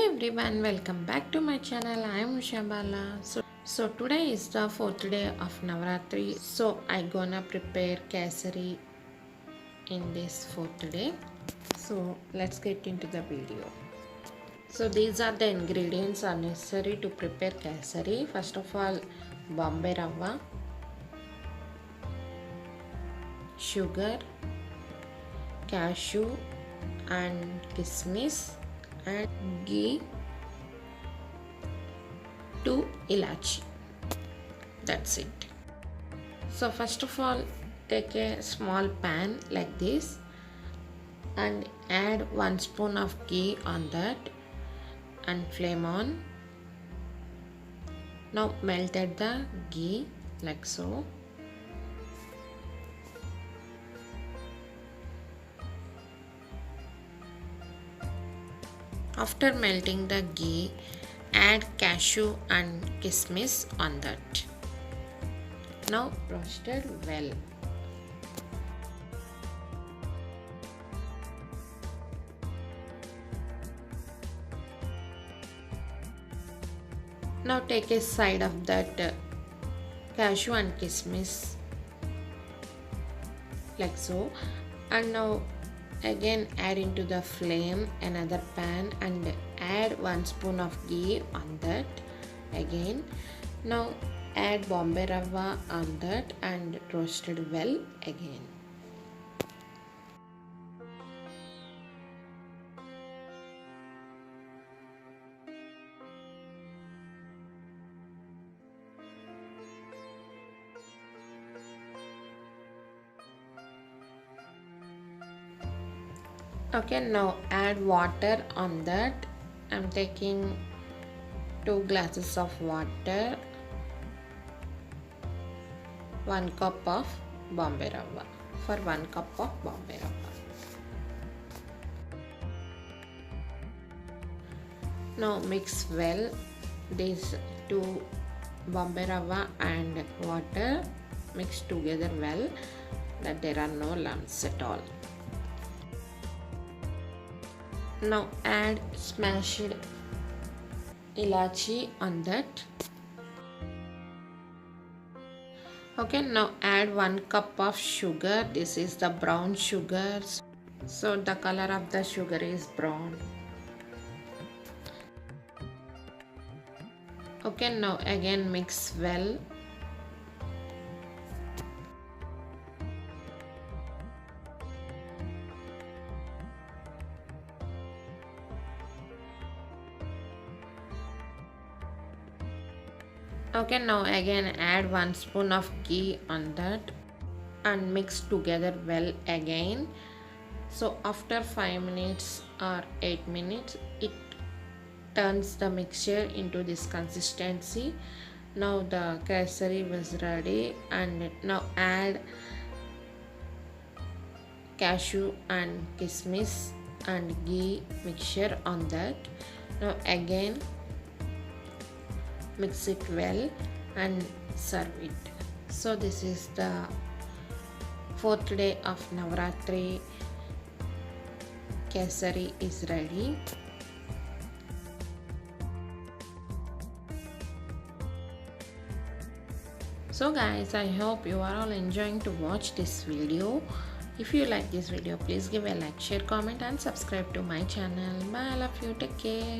everyone, welcome back to my channel. I am Ushabala. So today is the fourth day of Navratri. So I gonna prepare Kesari in this fourth day. So let's get into the video. So these are the ingredients are necessary to prepare Kesari. First of all, Bombay Rava, sugar, cashew and kismis, and ghee, 2 ilachi. That's it. So first of all, take a small pan like this and add 1 spoon of ghee on that and flame on. Now melted the ghee like so. After melting the ghee, add cashew and kismis on that. Now roasted well. Now take a side of that cashew and kismis like so, and now again add into the flame another pan and add 1 spoon of ghee on that again. Now add Bombay Rava on that and roasted well again. Okay, now add water on that. I'm taking 2 glasses of water, 1 cup of Bombay Rava for 1 cup of Bombay Rava. Now mix well these 2 Bombay Rava and water, mix together well that there are no lumps at all. Now add smashed ilachi on that. Okay, now add 1 cup of sugar. This is the brown sugar, so the color of the sugar is brown. Okay, now again mix well. Okay, now again add 1 spoon of ghee on that and mix together well again. So after 5 minutes or 8 minutes, it turns the mixture into this consistency. Now the kesari was ready, and now add cashew and kismis and ghee mixture on that. Now again mix it well and serve it. So this is the 4th day of Navratri. Kesari is ready. So guys, I hope you are all enjoying to watch this video. If you like this video, please give a like, share, comment and subscribe to my channel. Bye, I love you, take care.